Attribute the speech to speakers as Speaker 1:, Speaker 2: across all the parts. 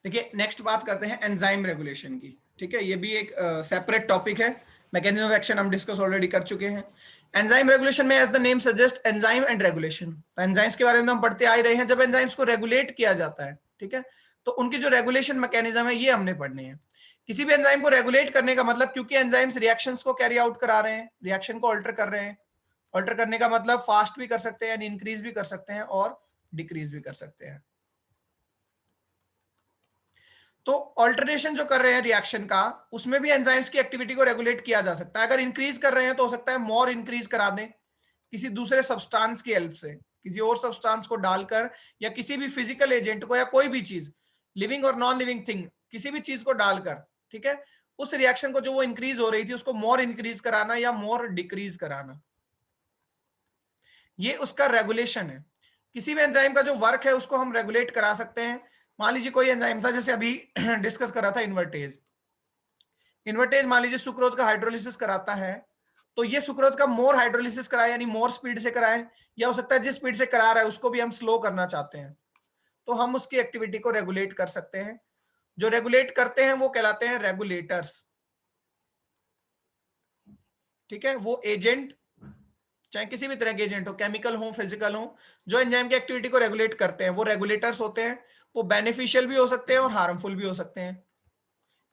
Speaker 1: देखिए नेक्स्ट बात करते हैं एंजाइम रेगुलेशन की। ठीक है, ये भी एक सेपरेट टॉपिक है। मैकेनिज्म ऑफ एक्शन हम डिस्कस ऑलरेडी कर चुके हैं। एंजाइम रेगुलेशन में as the name suggest enzyme and regulation, तो एंजाइम्स के बारे में हम पढ़ते आ ही रहे हैं। जब एंजाइम्स को रेगुलेट किया जाता है, ठीक है, तो उनकी जो रेगुलेशन मैकेनिज्म है ये हमने पढ़ने हैं। किसी भी एंजाइम को रेगुलेट करने का मतलब, क्योंकि एंजाइम्स रिएक्शंस को कैरी आउट करा रहे हैं, रिएक्शन को ऑल्टर कर रहे हैं। ऑल्टर करने का मतलब फास्ट भी कर सकते हैं, इंक्रीज भी कर सकते हैं और डिक्रीज भी कर सकते हैं। तो ऑल्टरनेशन जो कर रहे हैं रिएक्शन का, उसमें भी एंजाइम्स की एक्टिविटी को रेगुलेट किया जा सकता है। अगर इंक्रीज कर रहे हैं तो हो सकता है मोर इंक्रीज करा दें किसी दूसरे सब्सटेंस की हेल्प से, किसी और सब्सटेंस को डालकर, या किसी भी फिजिकल एजेंट को, या कोई भी चीज लिविंग और नॉन लिविंग थिंग, किसी भी चीज को डालकर, ठीक है, उस रिएक्शन को जो वो इंक्रीज हो रही थी उसको मोर इंक्रीज कराना या मोर डिक्रीज कराना, ये उसका रेगुलेशन है। किसी भी एंजाइम का जो वर्क है उसको हम रेगुलेट करा सकते हैं। मान लीजिए कोई एंजाइम था, जैसे अभी डिस्कस करा था इन्वर्टेज। इन्वर्टेज मान लीजिए सुक्रोज का हाइड्रोलिसिस कराता है, तो ये सुक्रोज का मोर हाइड्रोलिसिस कराए, यानी मोर स्पीड से कराए, या हो सकता है जिस स्पीड से करा रहा है उसको भी हम स्लो करना चाहते हैं, तो हम उसकी एक्टिविटी को रेगुलेट कर सकते हैं। जो रेगुलेट करते हैं वो कहलाते हैं रेगुलेटर्स। ठीक है, वो एजेंट, चाहे किसी भी तरह के एजेंट हो, केमिकल हो, फिजिकल हो, जो एंजाइम की एक्टिविटी को रेगुलेट करते हैं वो रेगुलेटर्स होते हैं। वो बेनिफिशियल भी हो सकते हैं और हार्मफुल भी हो सकते हैं,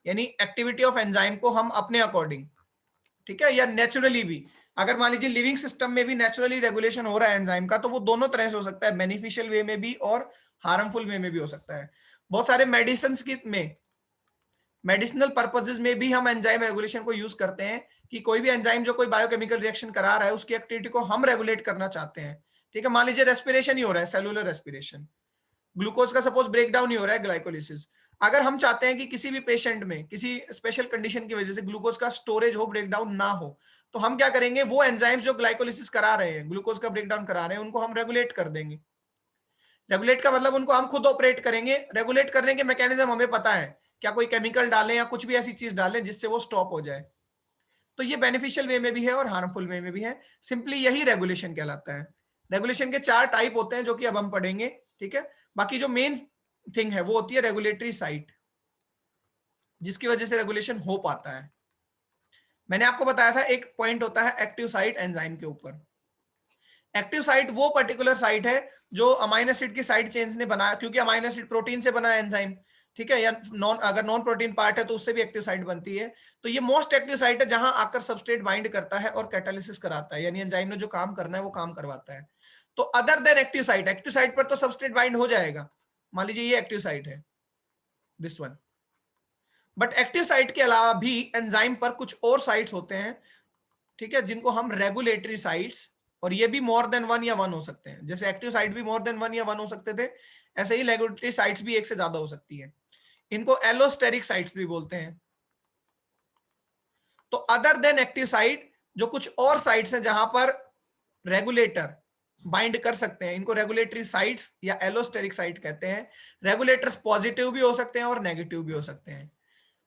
Speaker 1: यानी एक्टिविटी ऑफ एंजाइम को हम अपने अकॉर्डिंग, ठीक है, या नेचुरली भी, अगर मान लीजिए लिविंग सिस्टम में भी नेचुरली रेगुलेशन हो रहा है एंजाइम का, तो वो दोनों तरह से हो सकता है, बेनिफिशियल वे में भी और हार्मफुल वे में भी हो सकता है। बहुत सारे मेडिसिन की में, मेडिसिनल पर्पसेस में भी हम एंजाइम रेगुलेशन को यूज करते हैं, कि कोई भी एंजाइम जो कोई बायोकेमिकल रिएक्शन करा रहा है उसकी एक्टिविटी को हम रेगुलेट करना चाहते हैं। ठीक है, मान लीजिए रेस्पिरेशन ही हो रहा है, सेलुलर रेस्पिरेशन, ग्लूकोज का सपोज ब्रेकडाउन ही हो रहा है, ग्लाइकोलिसिस। अगर हम चाहते हैं कि किसी भी पेशेंट में किसी स्पेशल कंडीशन की वजह से ग्लूकोज का स्टोरेज हो, ब्रेकडाउन ना हो, तो हम क्या करेंगे, वो एंजाइम्स जो ग्लाइकोलिसिस करा रहे हैं, ग्लूकोज का ब्रेकडाउन करा रहे हैं, उनको हम रेगुलेट कर देंगे। रेगुलेट का मतलब उनको हम खुद ऑपरेट करेंगे। रेगुलेट करने के मैकेनिज्म हमें पता है, क्या कोई केमिकल डालें या कुछ भी ऐसी चीज डालें जिससे वो स्टॉप हो जाए। तो ये बेनिफिशियल वे में भी है और हार्मफुल वे में भी है। सिंपली यही रेगुलेशन कहलाता है। रेगुलेशन के 4 टाइप होते हैं जो कि अब हम पढ़ेंगे। ठीक है, बाकी जो मेन थिंग है वो होती है रेगुलेटरी साइट, जिसकी वजह से रेगुलेशन हो पाता है। मैंने आपको बताया था एक पॉइंट होता है एक्टिव साइट एंजाइम के ऊपर। एक्टिव साइट वो पर्टिकुलर साइट है जो अमाइनो एसिड की साइड चेन्स ने बनाया, क्योंकि अमाइनो एसिड प्रोटीन से बना है एंजाइम, ठीक है, या अगर नॉन प्रोटीन पार्ट है तो उससे भी एक्टिव साइट बनती है। तो ये मोस्ट एक्टिव साइट है जहां आकर सबस्ट्रेट बाइंड करता है और कैटालिसिस कराता है, यानी एंजाइम ने जो काम करना है वो काम करवाता है। तो other than active site, active site पर तो सबस्ट्रेट बाइंड हो जाएगा, मान लीजिए ये एक्टिव साइट है, this one. But active site के अलावा भी एंजाइम पर कुछ और साइट्स होते हैं, ठीक है, जिनको हम रेगुलेटरी साइट्स, और ये भी मोर देन वन या वन हो सकते हैं। जैसे एक्टिव साइट भी मोर देन वन या वन हो सकते थे, ऐसे ही रेगुलेटरी साइट्स भी एक से ज्यादा हो सकती है। इनको एलोस्टेरिक साइट्स भी बोलते हैं। तो अदर देन एक्टिव साइट जो कुछ और साइट्स हैं जहां पर रेगुलेटर बाइंड कर सकते हैं, इनको रेगुलेटरी साइट्स या एलोस्टेरिक साइट कहते हैं। रेगुलेटर्स पॉजिटिव भी हो सकते हैं और नेगेटिव भी हो सकते हैं।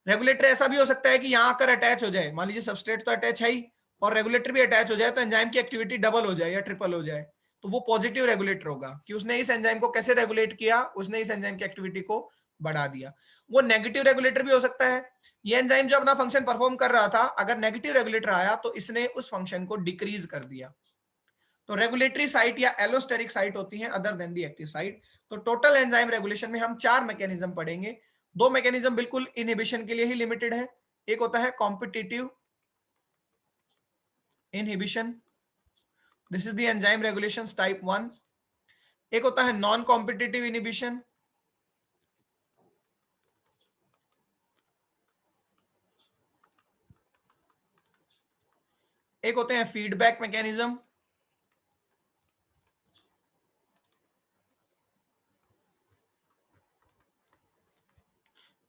Speaker 1: रेगुलेटर ऐसा भी हो सकता है कि यहां आकर अटैच हो जाए, मान लीजिए सबस्ट्रेट तो अटैच है ही और रेगुलेटर भी अटैच हो जाए, तो एंजाइम की एक्टिविटी डबल हो जाए या ट्रिपल हो जाए, तो वो पॉजिटिव रेगुलेटर होगा कि उसने इस एंजाइम को कैसे रेगुलेट किया, उसने इस एंजाइम की एक्टिविटी को बढ़ा दिया। वो नेगेटिव रेगुलेटर भी हो सकता है, ये एंजाइम जो अपना फंक्शन परफॉर्म कर रहा था, अगर नेगेटिव रेगुलेटर आया तो इसने उस फंक्शन को डिक्रीज कर दिया। तो रेगुलेटरी साइट या एलोस्टेरिक साइट होती है अदर देन दी एक्टिव साइट। तो टोटल एंजाइम रेगुलेशन में हम 4 मैकेनिज्म पढ़ेंगे। 2 मैकेनिज्म बिल्कुल इनहिबिशन के लिए ही लिमिटेड है, एक होता है competitive inhibition, this is the enzyme regulations type 1। एक होता है नॉन कॉम्पिटिटिव इनहिबिशन, एक होते हैं फीडबैक मैकेनिज्म,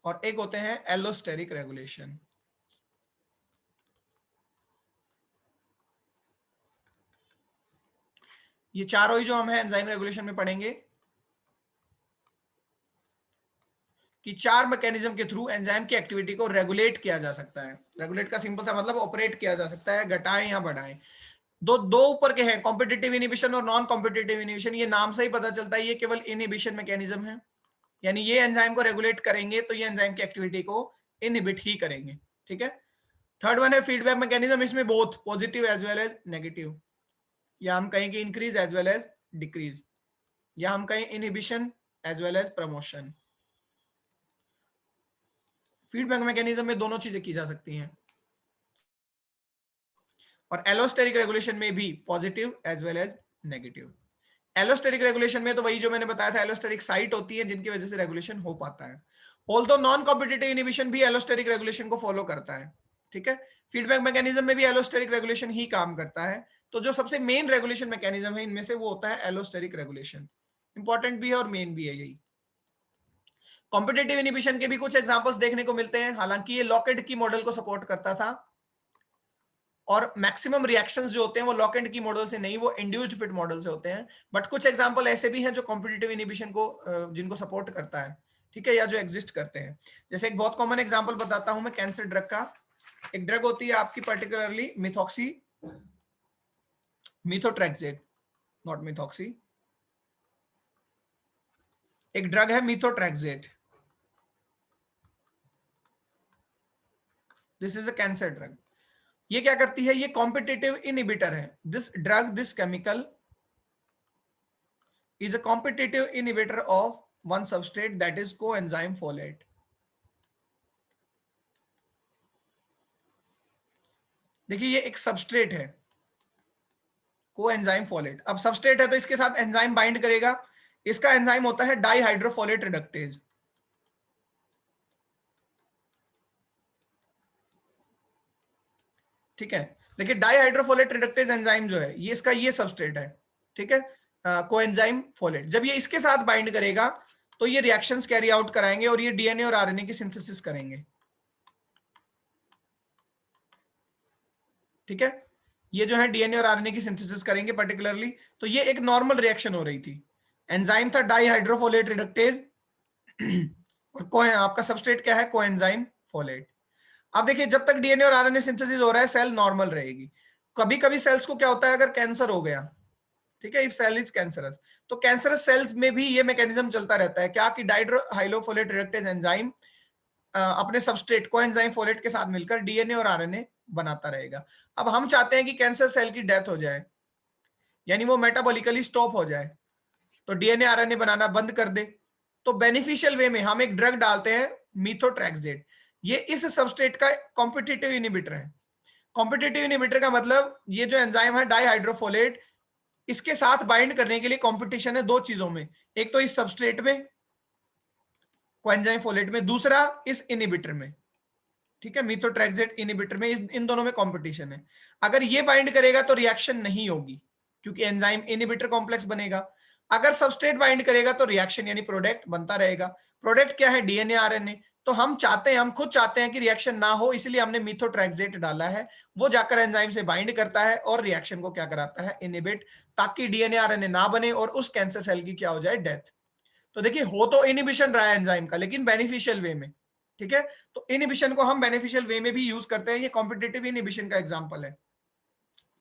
Speaker 1: और एक होते हैं एलोस्टेरिक रेगुलेशन। ये चारों ही जो हम है एंजाइम रेगुलेशन में पढ़ेंगे कि 4 मैकेनिज्म के थ्रू एंजाइम की एक्टिविटी को रेगुलेट किया जा सकता है। रेगुलेट का सिंपल सा मतलब ऑपरेट किया जा सकता है, घटाएं या बढ़ाएं। दो दो ऊपर के हैं, कॉम्पिटिटिव इनहिबिशन और नॉन कॉम्पिटिटिव इनहिबिशन। ये नाम से ही पता चलता है ये केवल इनहिबिशन मैकेनिज्म है। यानी ये एंजाइम को रेगुलेट करेंगे तो ये एंजाइम की एक्टिविटी को इनहिबिट ही करेंगे, ठीक है। थर्ड वन है फीडबैक मैकेनिज्म, इसमें both positive as well as negative, या हम कहेंगे increase as well as decrease, या हम कहें inhibition as well as promotion. Feedback mechanism में दोनों चीजें की जा सकती हैं, और एलोस्टेरिक रेगुलेशन में भी positive as well as negative. Allosteric regulation में तो वही जो मैंने बताया था, एलोस्टेरिक साइट होती है जिनकी वजह से रेगुलेशन हो पाता है। ऑल्दो नॉन कॉम्पिटिटिव इनिबिशन भी एलोस्टेरिक रेगुलेशन को फॉलो करता है, ठीक है। फीडबैक मैकेनिज्म में भी एलोस्टेरिक रेगुलेशन ही काम करता है। तो जो सबसे मेन रेगुलेशन मैकेनिज्म है इनमें से वो होता है एलोस्टेरिक रेगुलेशन। इंपॉर्टेंट भी है और मेन भी है यही। कॉम्पिटिटिव इनिबिशन के भी कुछ एग्जांपल्स देखने को मिलते हैं, हालांकि ये लॉक-एंड की मॉडल को सपोर्ट करता था, और मैक्सिमम रिएक्शंस जो होते हैं वो लॉक-एंड की मॉडल से नहीं, वो इंड्यूस्ड फिट मॉडल से होते हैं। बट कुछ एग्जांपल ऐसे भी हैं जो कॉम्पिटिटिव इनिबिशन को जिनको सपोर्ट करता है, ठीक है, या जो एग्जिस्ट करते हैं। जैसे एक बहुत कॉमन एग्जांपल बताता हूं मैं कैंसर ड्रग का। एक ड्रग होती है आपकी पर्टिकुलरली मिथोट्रेक्सेट, नॉट मिथॉक्सी, एक ड्रग है methotrexate. This is a cancer drug. ये क्या करती है, ये कॉम्पिटिटिव इनहिबिटर है। This drug, this chemical is a competitive inhibitor of one substrate, that is coenzyme folate. देखिए ये एक सबस्ट्रेट है कोएंजाइम फोलेट। अब सबस्ट्रेट है तो इसके साथ एंजाइम बाइंड करेगा। इसका एंजाइम होता है डाइहाइड्रोफोलेट रिडक्टेज, ठीक है। देखिए डाइहाइड्रोफोलेट रिडक्टेज एंजाइम जो है ये इसका ये सबस्ट्रेट है, ठीक है, कोएंजाइम फोलेट। जब ये इसके साथ बाइंड करेगा तो ये रिएक्शंस कैरी आउट कराएंगे और ये डीएनए और आरएनए की सिंथेसिस करेंगे, ठीक है। ये जो है डीएनए और आरएनए की सिंथेसिस करेंगे पर्टिकुलरली। तो ये एक नॉर्मल रिएक्शन हो रही थी, एंजाइम था डाइहाइड्रोफोलेट रिडक्टेज और आपका सबस्ट्रेट क्या है, कोएंजाइम फोलेट। अब देखिए जब तक डीएनए और आरएनए सिंथेसिस हो रहा है सेल नॉर्मल रहेगी। कभी कभी सेल्स को क्या होता है, अगर कैंसर हो गया, ठीक है, इफ सेल इज कैंसरस, तो कैंसरस सेल्स में भी ये मैकेनिज्म चलता रहता है क्या, कि डाइहाइड्रोफोलेट रिडक्टेज एंजाइम अपने सबस्ट्रेट कोएंजाइम फोलेट के साथ मिलकर डीएनए और आरएनए बनाता रहेगा। अब हम चाहते हैं कि कैंसर सेल की डेथ हो जाए, यानी वो मेटाबॉलिकली स्टॉप हो जाए, तो डीएनए आरएनए बनाना बंद कर दे। तो बेनिफिशियल वे में हम एक ड्रग डालते हैं मिथोट्रेक्सेट। ये इस सबस्ट्रेट का कॉम्पिटिटिव इनिबिटर है। कॉम्पिटिटिव इनिबिटर का मतलब ये जो एंजाइम है डाइहाइड्रोफोलेट, इसके साथ बाइंड करने के लिए कंपटीशन है दो चीजों में, एक तो इस सबस्ट्रेट में कोएंजाइम फोलेट में, दूसरा इस इनिबिटर में, ठीक है, मिथोट्रेक्सेट इनिबिटर में, इन दोनों में कंपटीशन है। अगर ये बाइंड करेगा तो रिएक्शन नहीं होगी क्योंकि एंजाइम इनिबिटर कॉम्प्लेक्स बनेगा। अगर सबस्ट्रेट बाइंड करेगा तो रिएक्शन यानी प्रोडक्ट बनता रहेगा। प्रोडक्ट क्या है, डीएनए आरएनए। तो हम खुद चाहते हैं कि रिएक्शन ना हो, इसलिए हमने मिथोट्रेक्सेट डाला है। वो जाकर एंजाइम से बाइंड करता है और रिएक्शन को क्या कराता है, इनिबिट, ताकि डीएनए आरएनए ना बने और उस कैंसर सेल की क्या हो जाए, डेथ। तो देखिए हो तो इनिबिशन रहा है एंजाइम का, लेकिन बेनिफिशियल वे में, ठीक है। तो इनिबिशन को हम बेनिफिशियल वे में भी यूज करते हैं, ये कॉम्पिटिटिव इनिबिशन का एग्जांपल है।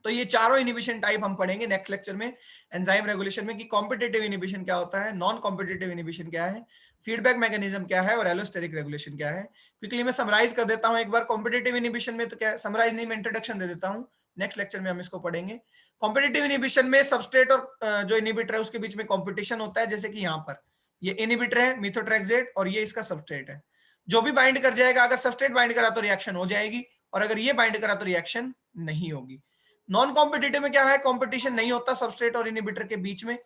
Speaker 1: तो ये चारों इनिबिशन टाइप हम पढ़ेंगे नेक्स्ट लेक्चर में एंजाइम रेगुलेशन में, कि कॉम्पिटिटिव इनिबिशन क्या होता है, नॉन कॉम्पिटिटिव इनिबिशन क्या है, फीडबैक मैकेनिज्म क्या है, और एलोस्टेरिक रेगुलेशन क्या है। क्विकली मैं समराइज कर देता हूं एक बार। कॉम्पिटिटिव इनिबिशन में तो क्या, समराइज नहीं, मैं इंट्रोडक्शन दे देता हूं, नेक्स्ट लेक्चर में हम इसको पढ़ेंगे। कॉम्पिटिटिव इनिबिशन में सबस्ट्रेट और जो इनिबिटर है उसके बीच में कॉम्पिटिशन होता है, जैसे कि यहाँ पर ये इनिबिटर है मिथोट्रेक्सेट और ये इसका सबस्ट्रेट है। जो भी बाइंड कर जाएगा, अगर सबस्ट्रेट बाइंड करा तो रिएक्शन हो जाएगी, और अगर ये बाइंड करा तो रिएक्शन नहीं होगी। नॉन कॉम्पिटिटिव में क्या है, कंपटीशन नहीं होता सबस्ट्रेट और इनिबिटर के बीच में,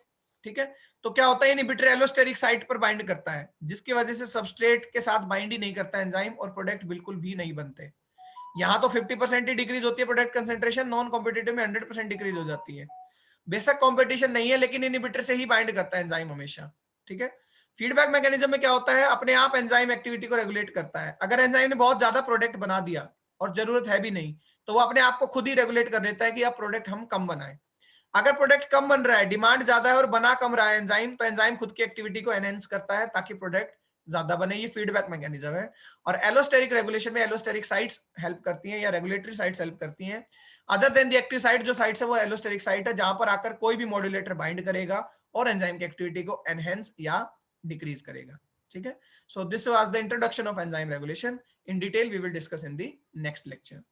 Speaker 1: ठीक है। तो क्या होता है, इनिबिटर एलोस्टेरिक साइट पर बाइंड करता है, जिसकी वजह से सबस्ट्रेट के साथ बाइंड ही नहीं करता एंजाइम, और प्रोडक्ट बिल्कुल भी नहीं बनते। यहाँ तो 50% ही डिक्रीज होती है प्रोडक्ट कंसेंट्रेशन, नॉन कॉम्पिटिटिव में 100% डिक्रीज हो जाती है। बेशक कॉम्पिटिशन नहीं है, लेकिन इनिबिटर से ही बाइंड करता है एंजाइम हमेशा, ठीक है। फीडबैक मैकेनिज्म में क्या होता है, अपने आप एंजाइम एक्टिविटी को रेगुलेट करता है। अगर एंजाइम ने बहुत ज्यादा प्रोडक्ट बना दिया और जरूरत है भी नहीं, तो वो अपने आप को खुद ही रेगुलेट कर देता है कि अब प्रोडक्ट हम कम बनाएं। अगर प्रोडक्ट कम बन रहा है, डिमांड ज्यादा है और बना कम रहा है एंजाइम, तो एंजाइम खुद की एक्टिविटी को एनहेंस करता है ताकि प्रोडक्ट ज्यादा बने। ये फीडबैक मैकेनिज्म है। और एलोस्टेरिक रेगुलेशन में एलोस्टेरिक साइट्स हेल्प करती हैं, या रेगुलेटरी साइट्स हेल्प करती हैं। Other than the active site, जो साइट्स है वो एलोस्टेरिक साइट है, जहां पर आकर कोई भी मॉड्यूलेटर बाइंड करेगा और एंजाइम की एक्टिविटी को एनहेंस या डिक्रीज करेगा। ठीक है. So this was the introduction of enzyme regulation. In detail we will discuss in the next lecture.